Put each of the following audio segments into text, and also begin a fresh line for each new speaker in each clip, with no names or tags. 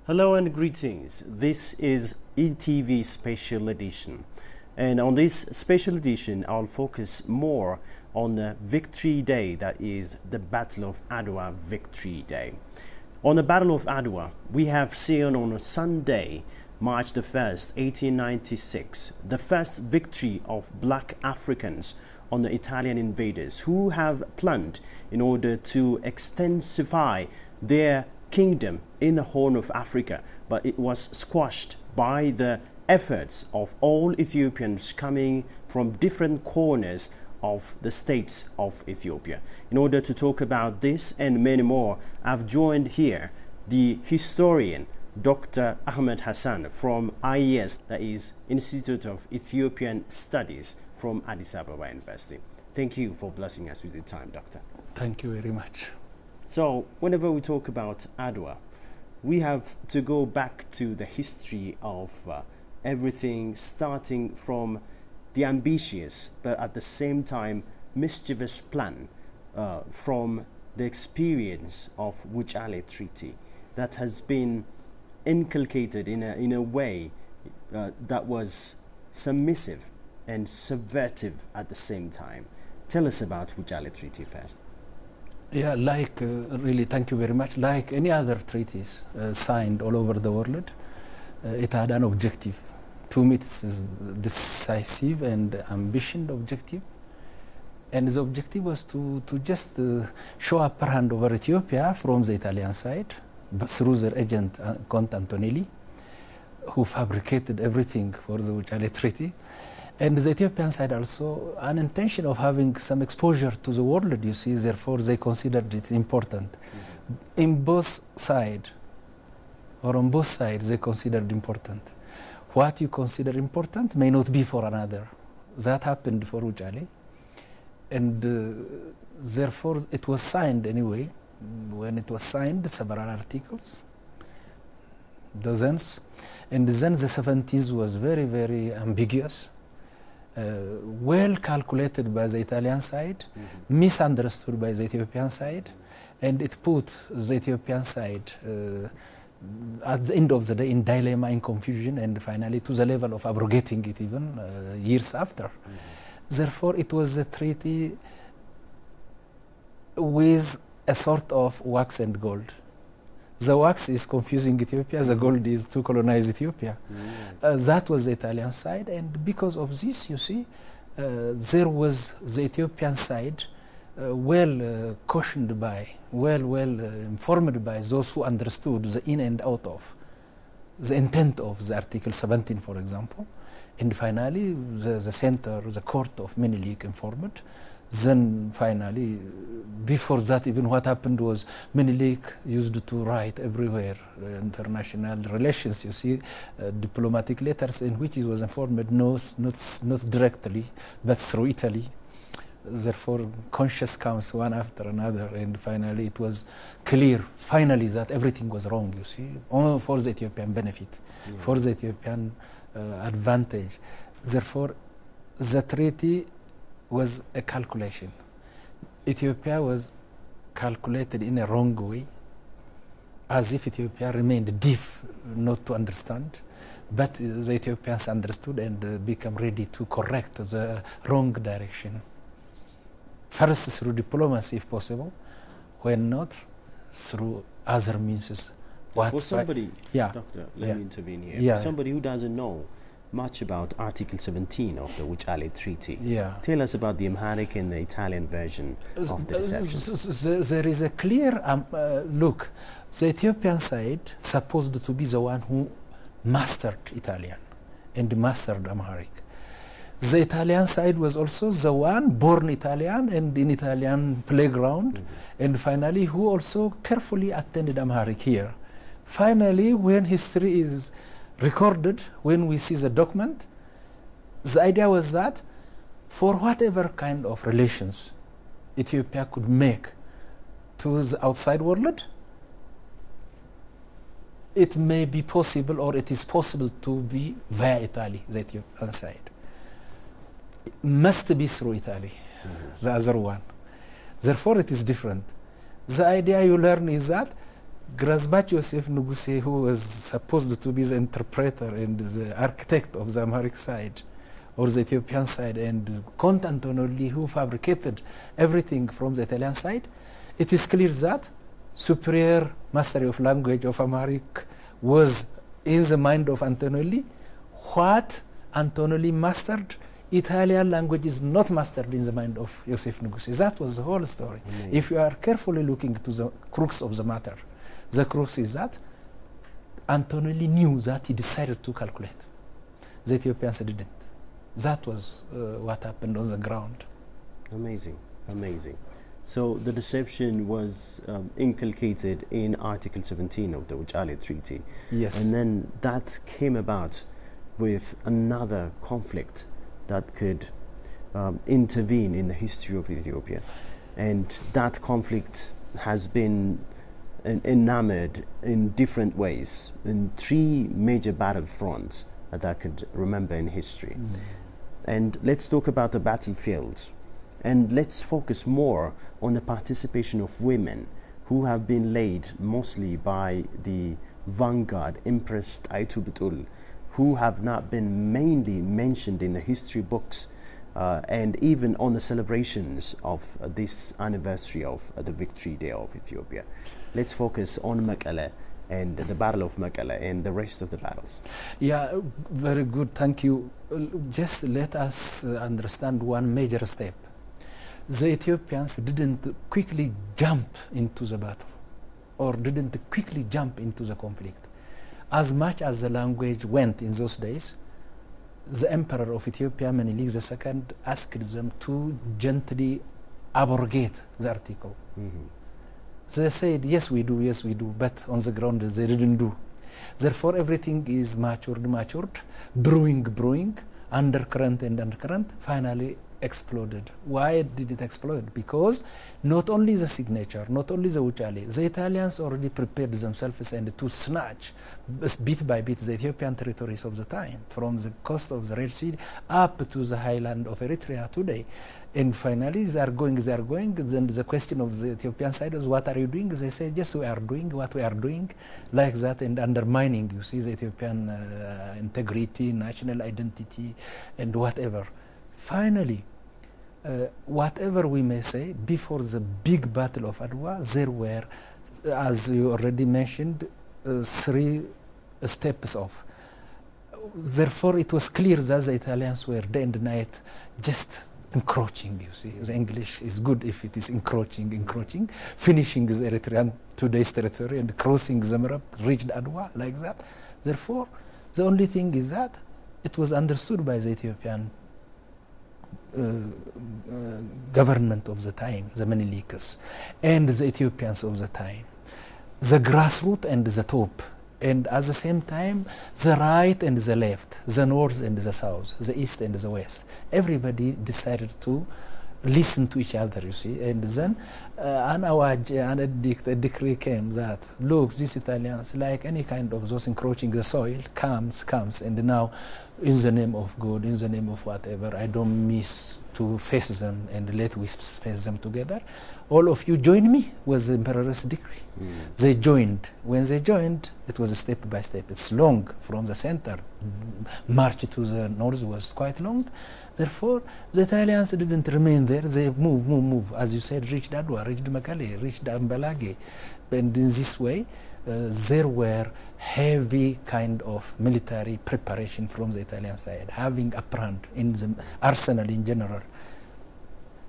Hello and greetings. This is ETV Special Edition. And on this special edition, I'll focus more on the Victory Day, that is the Battle of Adwa Victory Day. On the Battle of Adwa, we have seen on a Sunday, March the 1st, 1896, the first victory of black Africans on the Italian invaders who have planned in order to extensify their kingdom in the Horn of Africa, but it was squashed by the efforts of all Ethiopians coming from different corners of the states of Ethiopia. In order to talk about this and many more, I've joined here the historian Dr. Ahmed Hassan from IES, that is Institute of Ethiopian Studies from Addis Ababa University. Thank you for blessing us with your time, Doctor.
Thank you very much.
So, whenever we talk about Adwa, we have to go back to the history of everything, starting from the ambitious but at the same time mischievous plan from the experience of Wuchale Treaty that has been inculcated in a way that was submissive and subversive at the same time. Tell us about Wuchale Treaty first.
Yeah, really, thank you very much. Like any other treaties signed all over the world, it had an objective. To meet its decisive and ambitious objective. And the objective was to just show upper hand over Ethiopia from the Italian side, but through their agent, Count Antonelli, who fabricated everything for the Wuchale Treaty. And the Ethiopian side also an intention of having some exposure to the world, you see, therefore they considered it important. In both sides, or on both sides, they considered important. What you consider important may not be for another. That happened for Wuchale. And therefore it was signed anyway. When it was signed, several articles, dozens. And then the 70s was very, very ambiguous. Well calculated by the Italian side, misunderstood by the Ethiopian side, and it put the Ethiopian side at the end of the day in dilemma, in confusion, and finally to the level of abrogating it even years after. Therefore, it was a treaty with a sort of wax and gold. The wax is confusing Ethiopia, the gold is to colonize Ethiopia. That was the Italian side, and because of this, you see, there was the Ethiopian side cautioned by, informed by those who understood the in and out of, the intent of the Article 17, for example. And finally, the center, the court of Menelik informed. Then finally, before that, even what happened was Menelik used to write everywhere international relations, you see, diplomatic letters in which he was informed not directly, but through Italy. Therefore, conscience comes one after another, and finally it was clear, finally, that everything was wrong, you see, only for the Ethiopian benefit, for the Ethiopian advantage. Therefore, the treaty was a calculation. Ethiopia was calculated in a wrong way, as if Ethiopia remained deaf not to understand, but the Ethiopians understood and became ready to correct the wrong direction. First through diplomacy if possible, when not through other means.
For somebody, Doctor, let me intervene here. For somebody who doesn't know much about Article 17 of the Wuchale Treaty, tell us about the Amharic and the Italian version of the deception.
There is a clear look. The Ethiopian side supposed to be the one who mastered Italian and mastered Amharic. The Italian side was also the one born Italian and in Italian playground, and finally who also carefully attended Amharic here. Finally, when history is recorded, when we see the document, the idea was that for whatever kind of relations Ethiopia could make to the outside world, it may be possible, or it is possible to be via Italy, the Ethiopian side. It must be through Italy, the other one. Therefore, it is different. The idea you learn is that Grazbach Yosef Nuguse, who was supposed to be the interpreter and the architect of the Amharic side or the Ethiopian side, and Count Antonelli, who fabricated everything from the Italian side, it is clear that superior mastery of language of Amharic was in the mind of Antonelli. What Antonelli mastered, Italian language is not mastered in the mind of Yosef Nuguse. That was the whole story. If you are carefully looking to the crux of the matter, the crux is that Antonelli knew that he decided to calculate. The Ethiopians didn't. That was what happened on the ground.
Amazing, amazing. So the deception was inculcated in Article 17 of the Wuchale Treaty.
Yes.
And then that came about with another conflict that could intervene in the history of Ethiopia. And that conflict has been enamored in different ways, in 3 major battlefronts that I could remember in history. And let's talk about the battlefields. And let's focus more on the participation of women who have been laid mostly by the vanguard Empress Taitu Betul, who have not been mainly mentioned in the history books and even on the celebrations of this anniversary of the Victory Day of Ethiopia. Let's focus on Mekele and the Battle of Mekele and the rest of the battles.
Yeah, very good, thank you. Just let us understand one major step. The Ethiopians didn't quickly jump into the battle or didn't quickly jump into the conflict. As much as the language went in those days, the emperor of Ethiopia, Menelik II, asked them to gently abrogate the article. They said, yes we do, but on the ground they didn't do. Therefore everything is matured, brewing, undercurrent and undercurrent, finally exploded. Why did it explode? Because not only the signature, not only the Wuchale, the Italians already prepared themselves and to snatch bit by bit the Ethiopian territories of the time, from the coast of the Red Sea up to the highland of Eritrea today. And finally they are going, then the question of the Ethiopian side is, what are you doing? They say, yes, we are doing what we are doing, like that, and undermining, you see, the Ethiopian integrity, national identity, and whatever. Finally, whatever we may say, before the big battle of Adwa, there were, as you already mentioned, 3 steps off. Therefore, it was clear that the Italians were day and night just encroaching, you see. The English is good if it is encroaching, finishing the Eritrean today's territory and crossing Zemerab, reached Adwa, like that. Therefore, the only thing is that it was understood by the Ethiopian government of the time, the Menelikas, and the Ethiopians of the time, the grassroots and the top, and at the same time the right and the left, the north and the south, the east and the west. Everybody decided to listen to each other, you see. And then a decree came that, look, these Italians, like any kind of those encroaching the soil, comes, and now in the name of God, in the name of whatever, I don't miss to face them, and let we face them together. All of you join me, was the emperor's decree. They joined. When they joined, it was a step by step. It's long from the center. March to the north was quite long. Therefore, the Italians didn't remain there. They move. As you said, reached Adwa, reached Mekele, reached Ambalage. And in this way, there were heavy kind of military preparation from the Italian side, having a brand in the arsenal in general.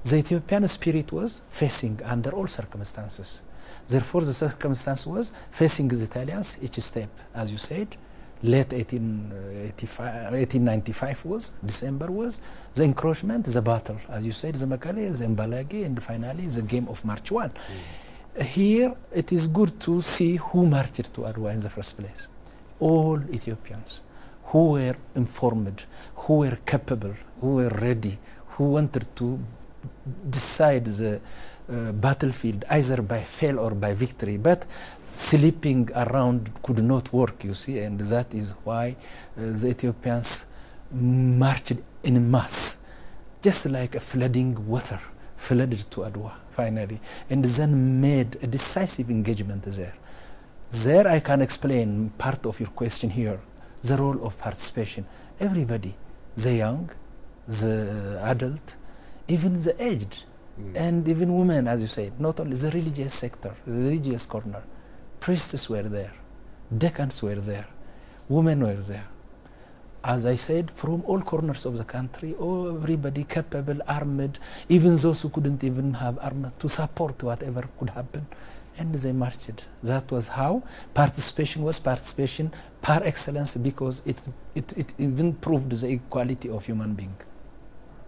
The Ethiopian spirit was facing under all circumstances. Therefore, the circumstance was facing the Italians each step, as you said. Late 1895 was, December was, the encroachment, the battle, as you said, the Mekele, the Mbalage, and finally the game of March 1. Here, it is good to see who marched to Adwa in the first place. All Ethiopians who were informed, who were capable, who were ready, who wanted to decide the battlefield either by fail or by victory, but sleeping around could not work, you see, and that is why the Ethiopians marched in mass, just like a flooding water flooded to Adwa finally, and then made a decisive engagement there. There I can explain part of your question here, the role of participation. Everybody, the young, the adult, even the aged, and even women, as you said, not only the religious sector, the religious corner. Priests were there, deacons were there, women were there. As I said, from all corners of the country, everybody capable, armed, even those who couldn't even have armor, to support whatever could happen, and they marched. That was how participation was participation par excellence, because it even proved the equality of human being.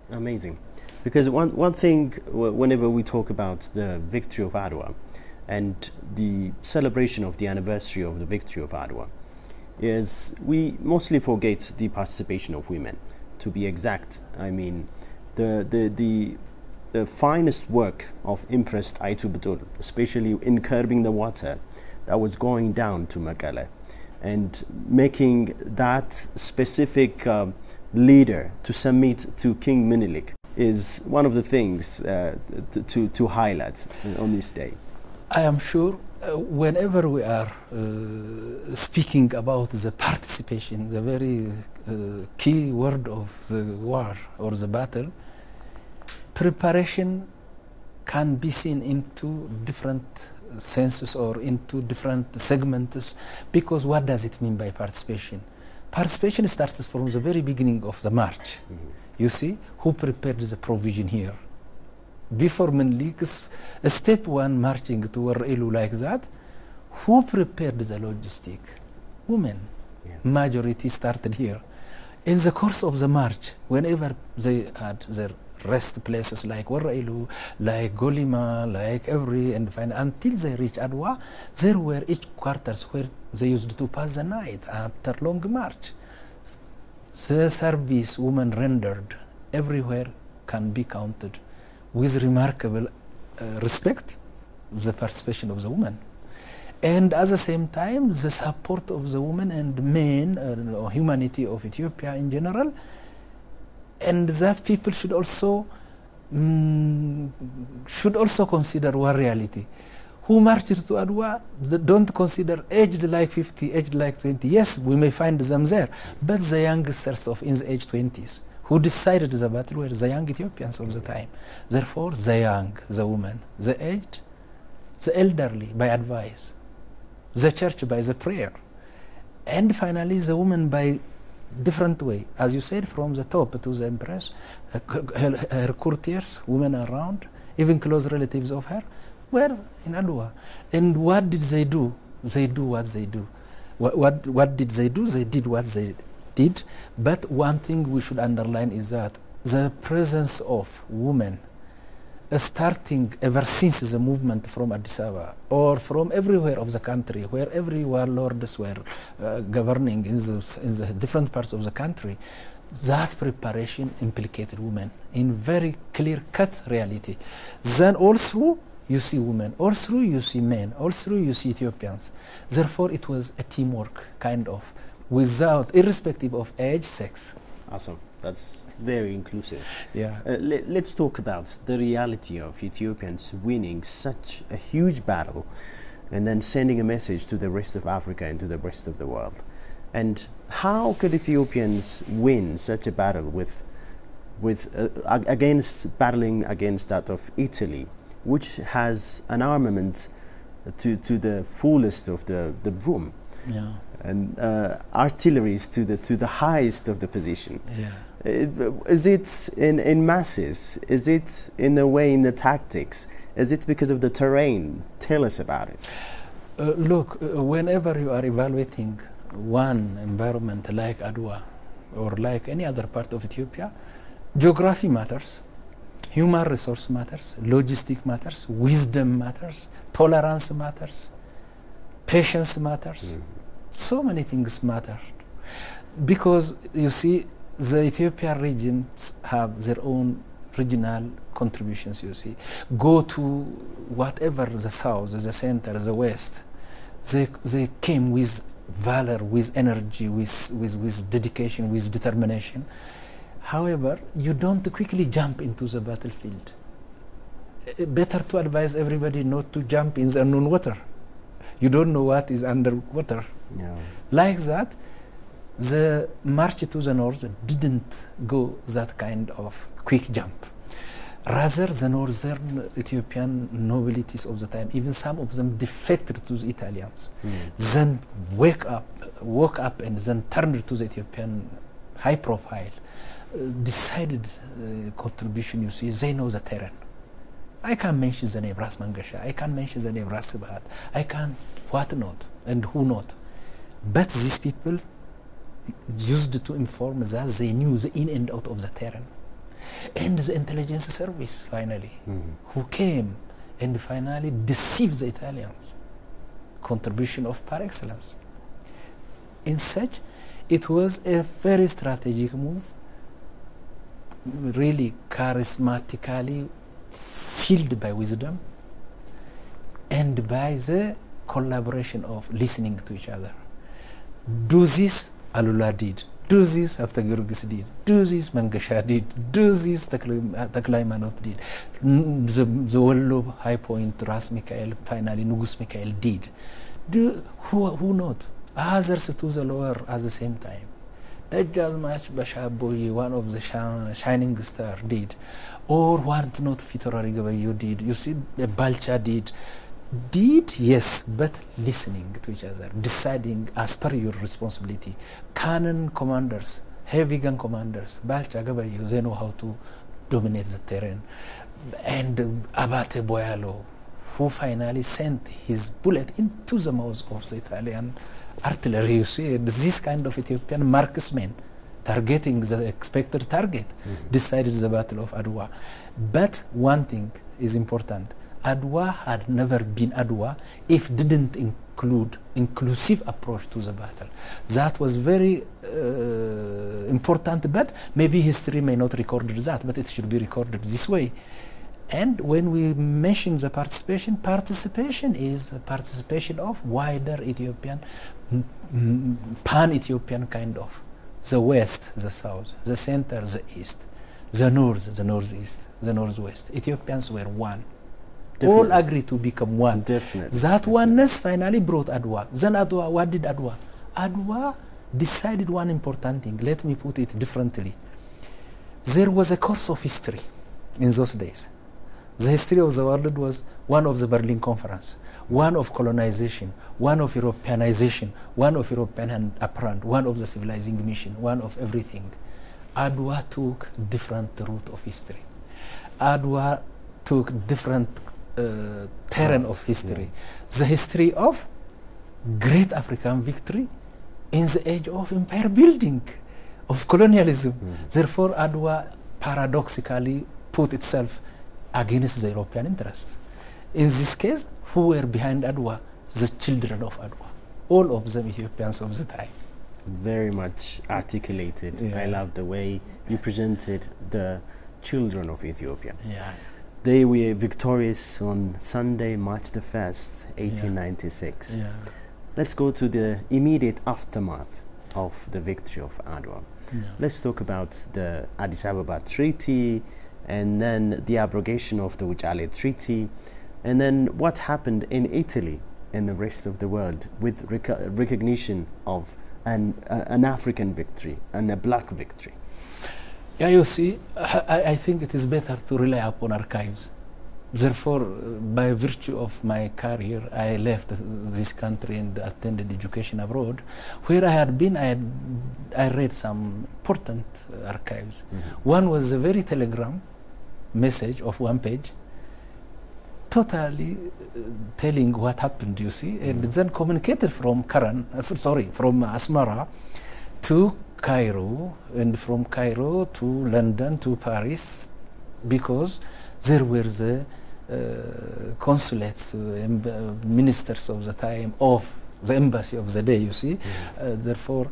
Amazing. Because one thing, whenever we talk about the victory of Adwa and the celebration of the anniversary of the victory of Adwa, is we mostly forget the participation of women. To be exact, I mean the finest work of Empress Aitu Betul, especially in curbing the water that was going down to Mekelle, and making that specific leader to submit to King Minilik, is one of the things to highlight on this day.
I am sure whenever we are speaking about the participation, the very key word of the war or the battle, preparation can be seen into different senses or into different segments, because what does it mean by participation? Participation starts from the very beginning of the march. You see, who prepared the provision here? Before Menlik's step one marching to Warailu like that, who prepared the logistic? Women. Yeah. Majority started here. In the course of the march, whenever they had their rest places like Warailu, like Golima, like every, and until they reach Adwa, there were each quarters where they used to pass the night after long march. The service women rendered everywhere can be counted with remarkable respect, the participation of the women. And at the same time, the support of the women and men, humanity of Ethiopia in general, and that people should also consider one reality. Who marched to Adwa don't consider aged like 50, aged like 20. Yes, we may find them there, but the youngsters of in the age 20s who decided the battle were the young Ethiopians of the time. Therefore, the young, the women, the aged, the elderly by advice, the church by the prayer, and finally the woman by different way. As you said, from the top to the empress, her courtiers, women around, even close relatives of her, were in Adwa. And what did they do? They do what they do. What did they do? They did what they did. But one thing we should underline is that the presence of women starting ever since the movement from Addis Ababa or from everywhere of the country, where every warlords were governing in the different parts of the country, that preparation implicated women in very clear-cut reality. Then all through you see women, all through you see men, all through you see Ethiopians. Therefore it was a teamwork, kind of, without, irrespective of age, sex.
Awesome. That's very inclusive.
Yeah.
Let's talk about the reality of Ethiopians winning such a huge battle and then sending a message to the rest of Africa and to the rest of the world. And how could Ethiopians win such a battle battling against that of Italy, which has an armament to the fullest of the broom?
Yeah.
And artilleries to the highest of the position.
Yeah.
Is it in masses? Is it in the way in the tactics? Is it because of the terrain? Tell us about it.
Look, whenever you are evaluating one environment like Adwa or like any other part of Ethiopia, geography matters, human resource matters, logistic matters, wisdom matters, tolerance matters, patience matters. So many things matter, because you see the Ethiopian regions have their own regional contributions. You see, go to whatever the south, the center, the west, they came with valor, with energy, with dedication, with determination. However, you don't quickly jump into the battlefield. Better to advise everybody not to jump in the unknown water. You don't know what is underwater.
Yeah.
Like that, the march to the north didn't go that kind of quick jump. Rather, the northern Ethiopian nobilities of the time, even some of them defected to the Italians, then woke up and then turned to the Ethiopian high profile, decided contribution, you see, they know the terrain. I can mention the name Ras Mangasha, I can mention the name Ras Sibat, I can what not and who not. But these people used to inform that they knew the in and out of the terrain. And the intelligence service, finally, who came and finally deceived the Italians. Contribution of par excellence. In such, it was a very strategic move, really charismatically filled by wisdom and by the collaboration of listening to each other. Do this, Alula did. Do this, Hafta Giyorgis did. Do this, Mangasha did. Do this, Taklai Manot did. The Wallo High Point, Ras Mikael, finally, Nugus Mikael did. Who not? Others to the lower at the same time. Dajjal Mach Bashaboyi, one of the shining star, did. Or one not Fitorari Gabayu did. You see, the Balcha did. Did, yes, but listening to each other, deciding as per your responsibility. Cannon commanders, heavy gun commanders, Balcha Gabayu, they know how to dominate the terrain. And Abate Boyalo, who finally sent his bullet into the mouth of the Italian artillery. You see, this kind of Ethiopian marksmen targeting the expected target decided the Battle of Adwa. But one thing is important. Adwa had never been Adwa if didn't include inclusive approach to the battle. That was very important, but maybe history may not record that, but it should be recorded this way. And when we mention the participation is a participation of wider Ethiopian, pan-Ethiopian kind of. The west, the south, the center, the east, the north, the northeast, the northwest. Ethiopians were one. Definitely. All agreed to become one.
Definitely.
That oneness finally brought Adwa. Then Adwa, what did Adwa? Adwa decided one important thing. Let me put it differently. There was a course of history in those days. The history of the world was one of the Berlin Conference, one of colonization, one of Europeanization, one of European apparent, one of the civilizing mission, one of everything. Adwa took different route of history. Adwa took different terrain of history. Yeah. The history of great African victory in the age of empire building, of colonialism. Therefore, Adwa paradoxically put itself against the European interest. In this case, who were behind Adwa? The children of Adwa. All of them Ethiopians of the time.
Very much articulated.
Yeah.
I love the way you presented the children of Ethiopia.
Yeah.
They were victorious on Sunday, March the 1st, 1896.
Yeah.
Let's go to the immediate aftermath of the victory of Adwa.
Yeah.
Let's talk about the Addis Ababa Treaty, and then the abrogation of the Wuchale Treaty, and then what happened in Italy and the rest of the world with recognition of an African victory and a black victory.
Yeah, you see, I think it is better to rely upon archives. Therefore, by virtue of my career, I left this country and attended education abroad. Where I had been, I read some important archives. One was a very telegram message of one page, totally telling what happened, you see, and then communicated from from Asmara to Cairo, and from Cairo to London to Paris, because there were the consulates, ministers of the time of the embassy of the day, you see. Therefore,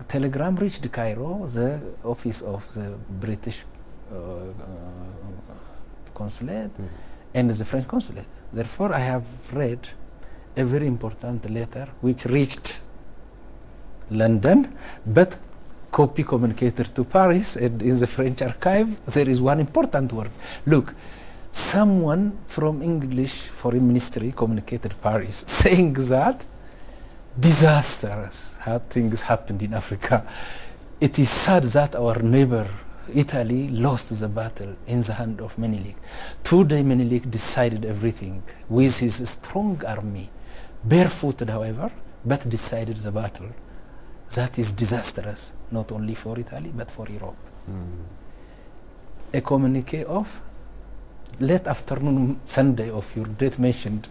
telegram reached Cairo, the office of the British consulate and the French consulate. Therefore, I have read a very important letter which reached London, but copy communicated to Paris, and in the French archive there is one important word. Look, someone from English Foreign Ministry communicated Paris saying that disastrous how things happened in Africa. It is sad that our neighbor Italy lost the battle in the hand of Menelik. Today Menelik decided everything with his strong army, barefooted however, but decided the battle. That is disastrous, not only for Italy, but for Europe. A communique of late afternoon Sunday of your date mentioned.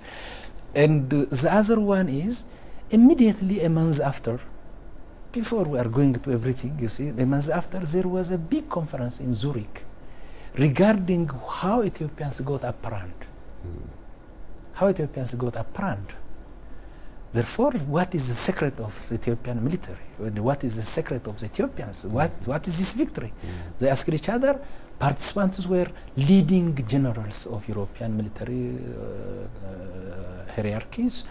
And the other one is immediately a month after, before we are going to everything, you see, a month after, there was a big conference in Zurich regarding how Ethiopians got upland. How Ethiopians got upland. Therefore, what is the secret of the Ethiopian military? What is the secret of the Ethiopians? What is this victory? They asked each other. Participants were leading generals of European military hierarchies.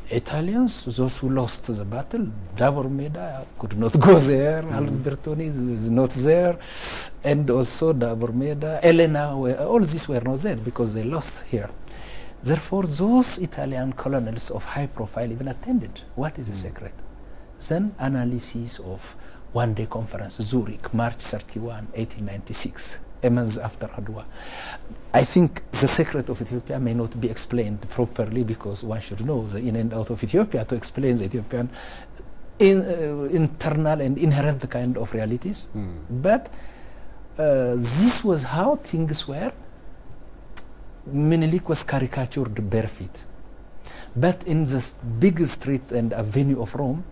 Italians, those who lost the battle, Davor Meda could not go there, Albertoni is not there, and also Davor Meda, Elena, all these were not there because they lost here. Therefore, those Italian colonels of high profile even attended. What is the secret? Then analysis of one-day conference, Zurich, March 31, 1896, a month after Adwa. I think the secret of Ethiopia may not be explained properly because one should know the in and out of Ethiopia to explain the Ethiopian internal and inherent kind of realities. But this was how things were. Menelik was caricatured bare feet. But in the big street and avenue of Rome,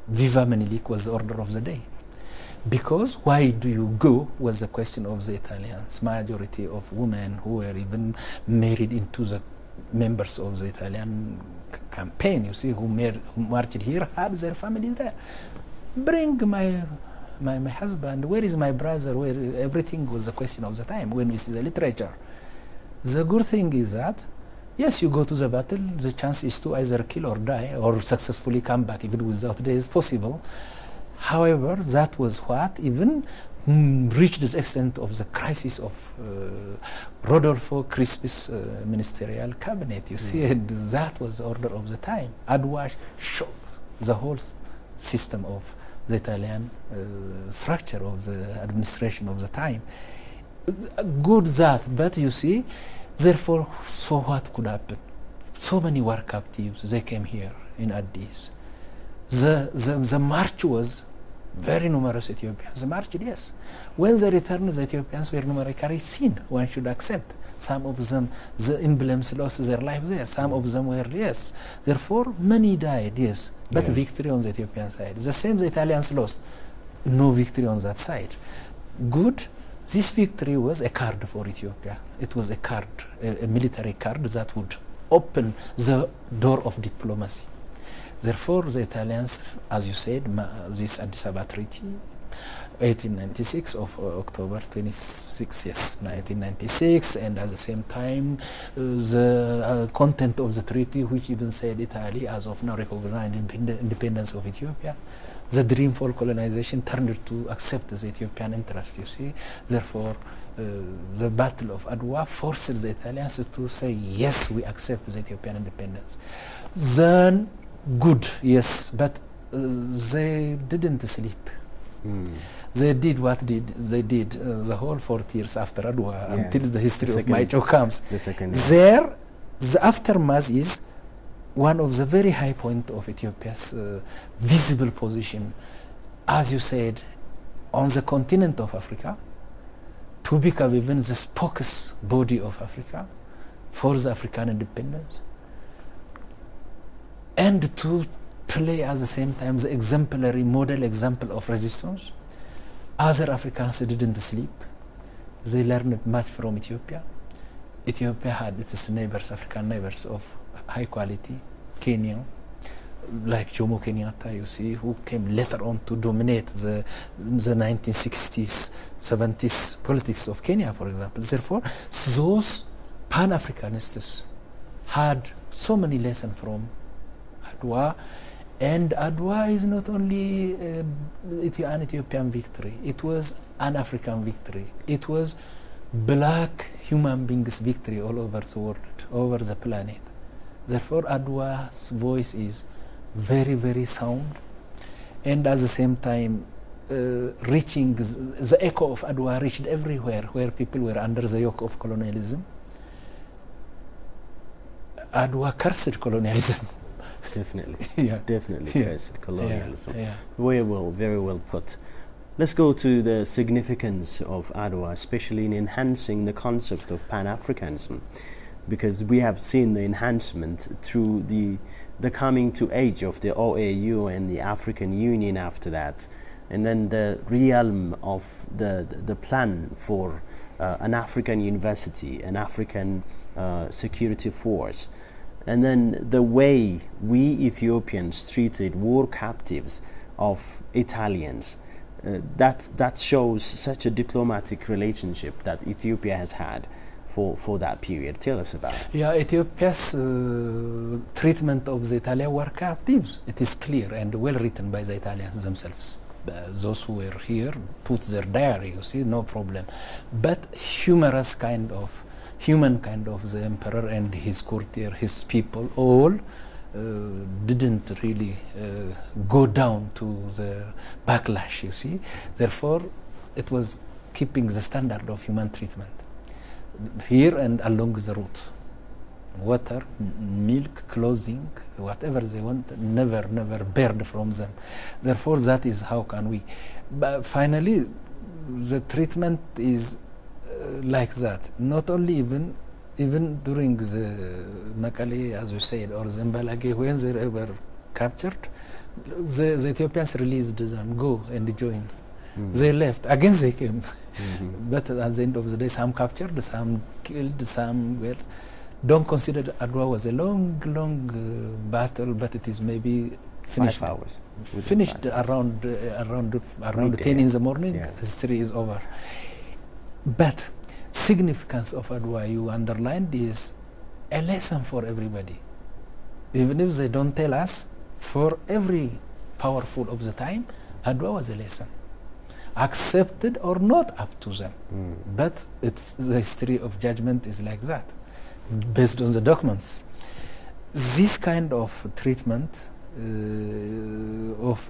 Viva Menelik was the order of the day. Because why do you go was the question of the Italians. Majority of women who were even married into the members of the Italian campaign, you see, who marched here, had their families there. Bring my husband, where is my brother, where everything was a question of the time when we see the literature. The good thing is that, yes, you go to the battle, the chance is to either kill or die, or successfully come back, even without death is possible. However, that was what even reached the extent of the crisis of Rodolfo Crispi's ministerial cabinet, you see, and that was the order of the time. Adwa shook the whole system of the Italian structure of the administration of the time. Good that, but you see, therefore, so what could happen? So many war captives, they came here in Addis. The march was very numerous Ethiopians. The march, yes. When they returned, the Ethiopians were numerically thin, one should accept. Some of them, the emblems lost their lives there. Some of them were, yes. Therefore, many died, yes. But victory on the Ethiopian side. The same the Italians lost. No victory on that side. Good. This victory was a card for Ethiopia. It was a card, a military card that would open the door of diplomacy. Therefore, the Italians, as you said, this Addis Ababa Treaty, 1896 of October 26, yes, 1996, and at the same time, the content of the treaty, which even said Italy, as of now, recognized independence of Ethiopia. The dream for colonization turned to accept the Ethiopian interest, you see. Therefore, the Battle of Adwa forced the Italians to say, yes, we accept the Ethiopian independence. Then, good, yes, but they didn't sleep. They did what they did the whole 40 years after Adwa, until the history of Maicho comes. There, the aftermath is one of the very high point of Ethiopia's visible position, as you said, on the continent of Africa, to become even the spokes body of Africa for the African independence, and to play at the same time the exemplary model example of resistance. Other Africans didn't sleep. They learned much from Ethiopia. Ethiopia had its neighbors, African neighbors of high quality, Kenya, like Jomo Kenyatta, you see, who came later on to dominate the 1960s, 70s politics of Kenya, for example. Therefore, those Pan-Africanists had so many lessons from Adwa, and Adwa is not only an Ethiopian victory, it was an African victory. It was black human beings' victory all over the world, over the planet. Therefore, Adwa's voice is very, very sound, and at the same time, reaching the echo of Adwa reached everywhere where people were under the yoke of colonialism. Adwa cursed colonialism.
Definitely,
Yeah.
definitely
Yeah.
cursed colonialism.
Yeah.
Very well put. Let's go to the significance of Adwa, especially in enhancing the concept of Pan-Africanism, because we have seen the enhancement through the coming to age of the OAU and the African Union after that, and then the realm of the plan for an African university, an African security force, and then the way we Ethiopians treated war captives of Italians. That shows such a diplomatic relationship that Ethiopia has had for that period. Tell us about it.
Yeah, Ethiopia's treatment of the Italian war captives, it is clear and well written by the Italians themselves. Those who were here put their diary, you see, no problem. But humorous kind of, human kind of the emperor and his courtier, his people, all didn't really go down to the backlash, you see. Therefore, it was keeping the standard of human treatment here and along the route. Water, milk, clothing, whatever they want, never bared from them. Therefore, that is how can we. But finally, the treatment is like that. Not only even during the Makale, as you said, or the Mbalage, when they were captured, the Ethiopians released them, go and join. They left, again they came. But at the end of the day, some captured, some killed, some were. Don't consider Adwa was a long battle, but it is maybe finished.
5 hours.
Finished around 10 in the morning.
Yeah.
History is over. But significance of Adwa, you underlined, is a lesson for everybody. Even if they don't tell us, for every powerful of the time, Adwa was a lesson. Accepted or not, up to them. But it's the history of judgment is like that, based on the documents. This kind of treatment of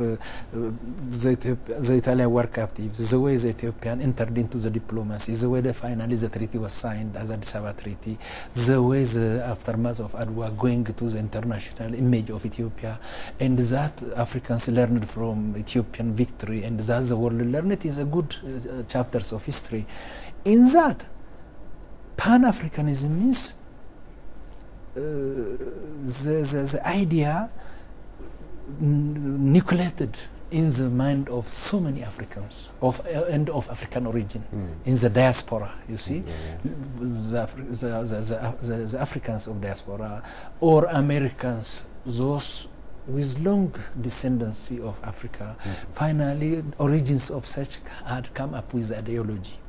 the Italian war captives, the way the Ethiopian entered into the diplomacy, the way finally the treaty was signed as a decisive treaty, the way the aftermath of Adwa going to the international image of Ethiopia, and that Africans learned from Ethiopian victory, and that the world learned, it is a good chapters of history. In that, Pan-Africanism means the idea nucleated in the mind of so many Africans and of African origin in the diaspora, you see. The Africans of diaspora or Americans, those with long descendancy of Africa, finally origins of such had come up with ideology,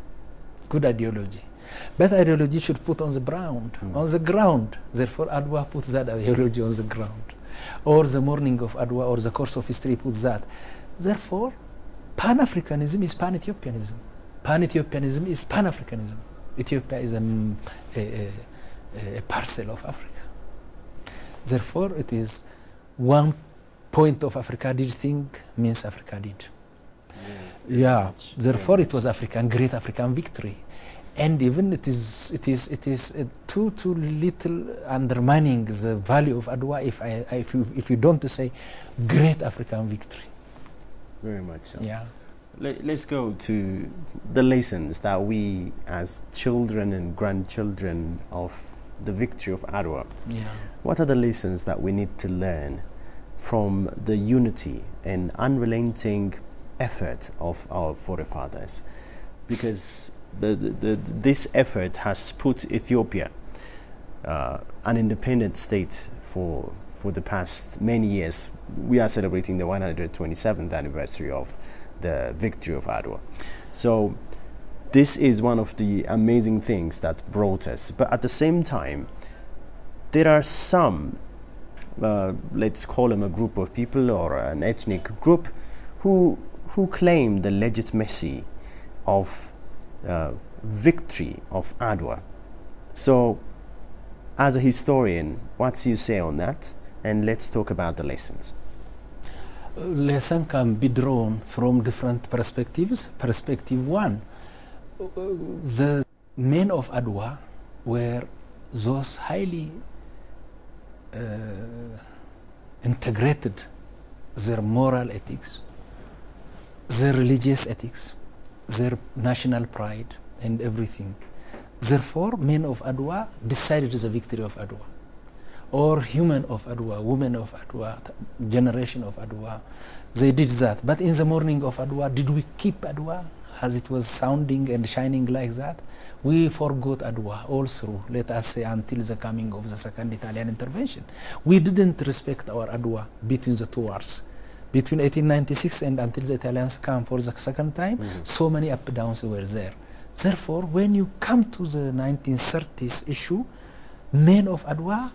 good ideology. But ideology should put on the ground. Therefore, Adwa puts that ideology on the ground. Or the morning of Adwa or the course of history puts that. Therefore, Pan-Africanism is Pan-Ethiopianism. Pan-Ethiopianism is Pan-Africanism. Ethiopia is a parcel of Africa. Therefore, it is one point of Africa did thing means Africa did. Yeah. Therefore, it was great African victory. And even it is too little undermining the value of Adwa if you don't say great African victory.
Very much so.
Yeah.
Let's go to the lessons that we as children and grandchildren of the victory of Adwa.
Yeah.
What are the lessons that we need to learn from the unity and unrelenting effort of our forefathers? Because this effort has put Ethiopia, an independent state for the past many years. We are celebrating the 127th anniversary of the victory of Adwa. So this is one of the amazing things that brought us. But at the same time, there are some, let's call them a group of people or an ethnic group, who claim the legitimacy of victory of Adwa. So, as a historian, what do you say on that? And let's talk about the lessons.
Lesson can be drawn from different perspectives. Perspective one, the men of Adwa were those highly integrated their moral ethics, their religious ethics, their national pride and everything. Therefore, men of Adwa decided the victory of Adwa, or human of Adwa, women of Adwa, generation of Adwa. They did that. But in the morning of Adwa, did we keep Adwa as it was sounding and shining like that? We forgot Adwa all through, let us say, until the coming of the second Italian intervention. We didn't respect our Adwa between the two wars. Between 1896 and until the Italians come for the second time, so many up and downs were there. Therefore, when you come to the 1930s issue, men of Adwa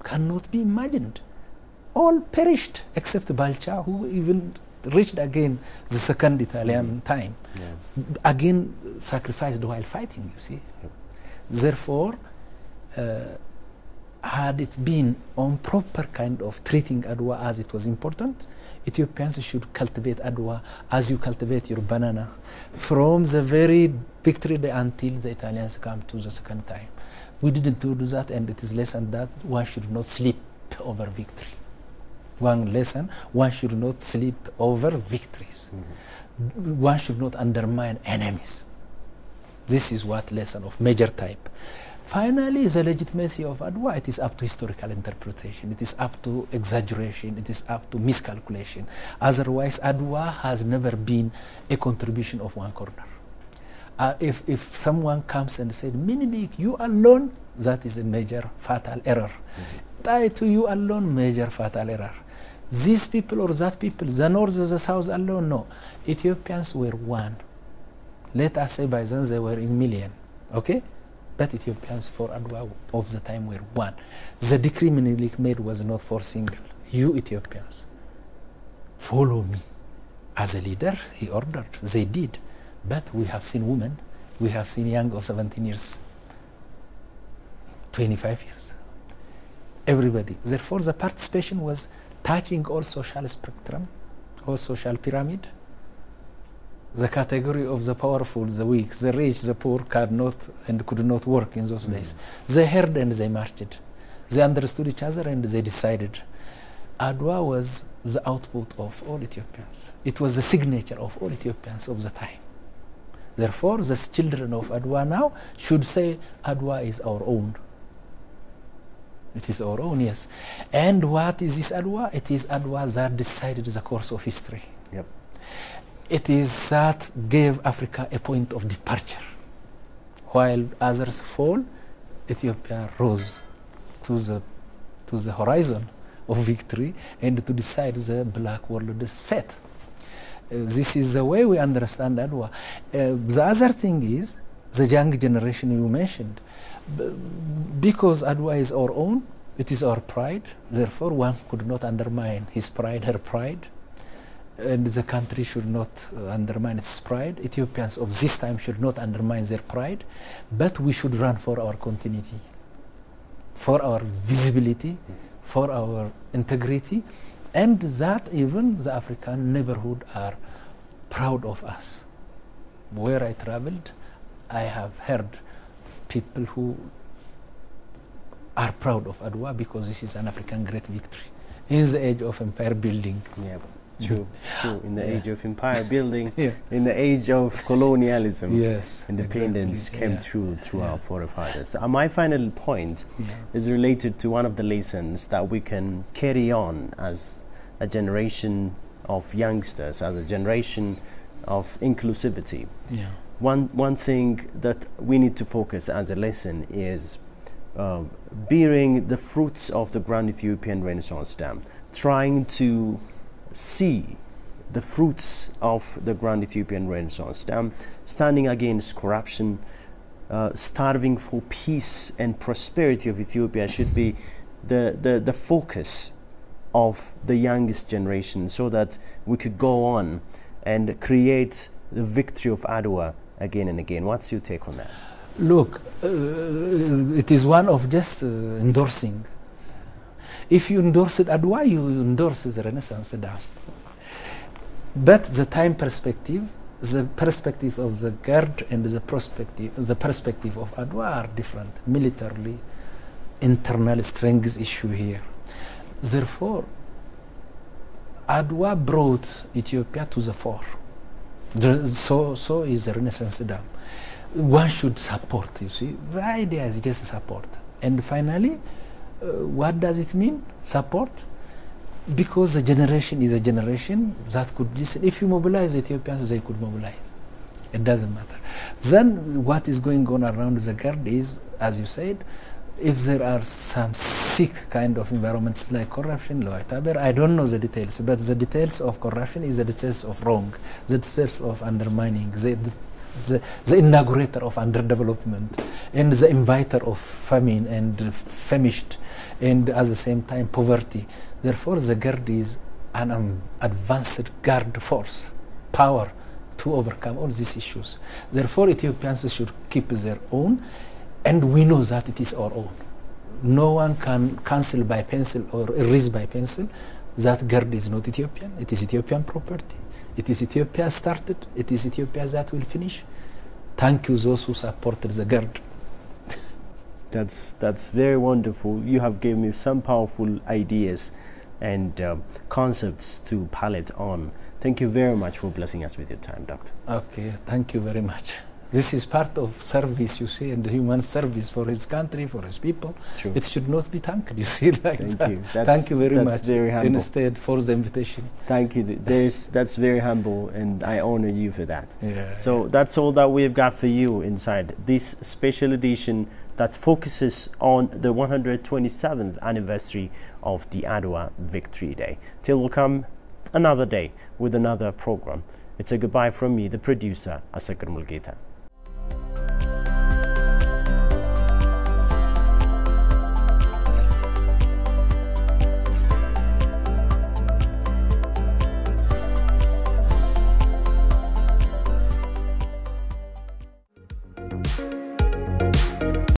cannot be imagined. All perished except Balcha, who even reached again the second Italian time. Again sacrificed while fighting, you see. Therefore, had it been on proper kind of treating Adwa as it was important, Ethiopians should cultivate Adwa as you cultivate your banana from the very victory day until the Italians come to the second time. We didn't do that, and it is lesson that one should not sleep over victory. One lesson, one should not sleep over victories. One should not undermine enemies. This is what lesson of major type. Finally, the legitimacy of Adwa, it is up to historical interpretation. It is up to exaggeration. It is up to miscalculation. Otherwise, Adwa has never been a contribution of one corner. If someone comes and said, Minilik, you alone, that is a major fatal error. Tie to you alone, major fatal error. These people or that people, the North or the South alone, no. Ethiopians were one. Let us say by then they were in million, okay? But Ethiopians for Adwa of the time were one. The decree Minilik made was not for single. You Ethiopians, follow me. As a leader, he ordered. They did. But we have seen women, we have seen young of 17 years, 25 years. Everybody. Therefore, the participation was touching all social spectrum, all social pyramid. The category of the powerful, the weak, the rich, the poor cannot and could not work in those days. They heard and they marched. They understood each other and they decided. Adwa was the output of all Ethiopians. It was the signature of all Ethiopians of the time. Therefore, the children of Adwa now should say, Adwa is our own. It is our own, yes. And what is this Adwa? It is Adwa that decided the course of history.
Yep.
It is that gave Africa a point of departure. While others fall, Ethiopia rose to the horizon of victory and to decide the black world's fate. This is the way we understand Adwa. The other thing is, the young generation you mentioned, because Adwa is our own, it is our pride, therefore one could not undermine his pride, her pride, and the country should not undermine its pride. Ethiopians of this time should not undermine their pride, but we should run for our continuity, for our visibility, for our integrity, and that even the African neighborhood are proud of us. Where I traveled, I have heard people who are proud of Adwa because this is an African great victory in the age of empire building.
Yeah, true, true. In the age of empire building, in the age of colonialism, independence came through our forefathers. My final point is related to one of the lessons that we can carry on as a generation of youngsters, as a generation of inclusivity. One thing that we need to focus as a lesson is bearing the fruits of the Grand Ethiopian Renaissance Dam, trying to see the fruits of the Grand Ethiopian Renaissance Dam, standing against corruption, starving for peace and prosperity of Ethiopia should be the focus of the youngest generation, so that we could go on and create the victory of Adwa again and again. What's your take on that?
Look, it is one of just endorsing. If you endorse Adwa, you endorse the Renaissance Dam. But the time perspective, the perspective of the Guard and the perspective of Adwa are different. Militarily, internal strength issue here. Therefore, Adwa brought Ethiopia to the fore. So is the Renaissance Dam. One should support, you see. The idea is just support. And finally, what does it mean, support? Because the generation is a generation that could listen. If you mobilize Ethiopians, they could mobilize. It doesn't matter. Then what is going on around the Guard is, as you said, if there are some sick kind of environments like corruption, I don't know the details, but the details of corruption is the details of wrong, the details of undermining, the inaugurator of underdevelopment, and the inviter of famine and famished, and at the same time poverty. Therefore, the Guard is an advanced guard force, power to overcome all these issues. Therefore, Ethiopians should keep their own, and we know that it is our own. No one can cancel by pencil or erase by pencil that Guard is not Ethiopian. It is Ethiopian property. It is Ethiopia started. It is Ethiopia that will finish. Thank you those who supported the Guard.
That's very wonderful. You have given me some powerful ideas and concepts to palate on. Thank you very much for blessing us with your time, Doctor.
Okay, thank you very much. This is part of service, you see, and human service for his country, for his people.
True.
It should not be thanked, you see, like
Thank
that.
you.
Thank you very much.
Very humble.
Instead for the invitation.
Thank you. That's very humble, and I honor you for that.
Yeah,
so that's all that we've got for you inside this special edition that focuses on the 127th anniversary of the Adwa Victory Day. Till we'll come another day with another program. It's a goodbye from me, the producer, Asakar Mulgeta.